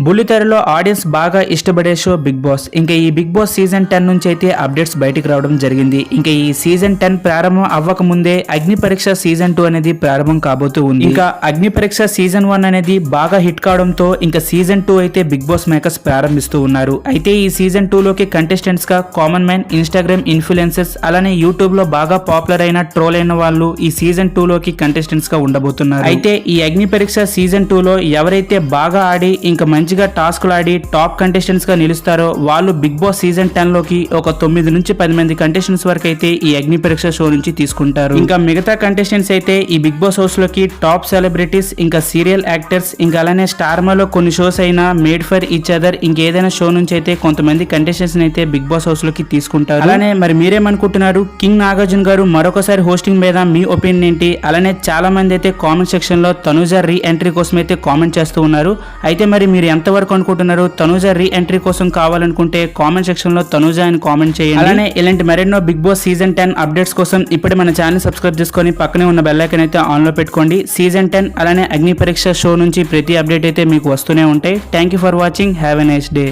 బుల్లితెరలో audience బాగా ఇష్టపడే show big boss. ఇంకా ఈ బిగ్ బాస్ సీజన్ 10 నుంచి అయితే అప్డేట్స్ బయటికి రావడం జరిగింది. ఇంకా ఈ సీజన్ 10 ప్రారంభం అవ్వక ముందే అగ్ని పరీక్ష సీజన్ 2 అనేది ప్రారంభం కాబోతూ ఉంది. ఇంకా అగ్ని పరీక్ష సీజన్ 1 అనేది బాగా హిట్ కావడంతో ఇంకా సీజన్ 2 అయితే బిగ్ బాస్ మేకర్స్ ప్రారంభిస్తూ ఉన్నారు. అయితే ఈ సీజన్ 2 లోకి కంటెస్టెంట్స్ గా కామన్ మ్యాన్, ఇన్స్టాగ్రామ్ ఇన్ఫ్లుయెన్సర్స్, అలానే యూట్యూబ్ లో బాగా పాపులర్ అయిన ట్రోల్ అయిన వాళ్ళు ఈ సీజన్ 2 లోకి కంటెస్టెంట్స్ గా ఉండబోతున్నారు. అయితే ఈ అగ్ని పరీక్ష సీజన్ 2 లో ఎవరైతే బాగా ఆడి ఇంకా మంచిగా టాస్క్లు ఆడి టాప్ కంటెస్టెంట్స్ గా నిలుస్తారో వాళ్ళు బిగ్ బాస్ సీజన్ 10 లోకి ఒక 9 నుంచి 10 మంది కంటెస్టెంట్స్ వరకు అయితే ఈ అగ్ని పరీక్ష షో నుంచి తీసుకుంటారు. ఇంకా మిగతా కంటెస్టెంట్స్ అయితే ఈ బిగ్ బాస్ హౌస్ లోకి టాప్ సెలబ్రిటీస్, ఇంకా సీరియల్ యాక్టర్స్, ఇంకా అలానే స్టార్ మాలో కొన్ని షోస్ అయినా మేడ్ ఫర్ ఈచ్ అదర్ ఇంకేదైనా షో నుంచి అయితే కొంతమంది కంటెస్టెంట్స్ అయితే బిగ్ బాస్ హౌస్ లోకి తీసుకుంటారు. అలానే మరి మీరేమనుకుంటున్నారు? కింగ్ నాగార్జున గారు మరొకసారి హోస్టింగ్ మీద మీ ఒపీనియన్ ఏంటి? అలానే చాలా మంది అయితే కామెంట్ సెక్షన్ లో తనుజ రీ ఎంట్రీ కోసం అయితే కామెంట్ చేస్తూ ఉన్నారు. అయితే మరి మీరు ఎంతవరకు అనుకుంటున్నారు? తనుజ రీ ఎంట్రీ కోసం కావాలనుకుంటే కామెంట్ సెక్షన్ లో తనుజ అని కామెంట్ చేయండి. అలానే ఇలాంటి మరెన్నో బిగ్ బాస్ సీజన్ 10 అప్డేట్స్ కోసం ఇప్పుడే మన ఛానల్ సబ్స్క్రైబ్ చేసుకొని పక్కనే ఉన్న బెల్ ఐకాన్ అయితే ఆన్ లో పెట్టుకోండి. సీజన్ 10 అలానే అగ్ని పరీక్ష షో నుంచి ప్రతి అప్డేట్ అయితే మీకు వస్తూనే ఉంటాయి. Thank you for watching. Have a nice day.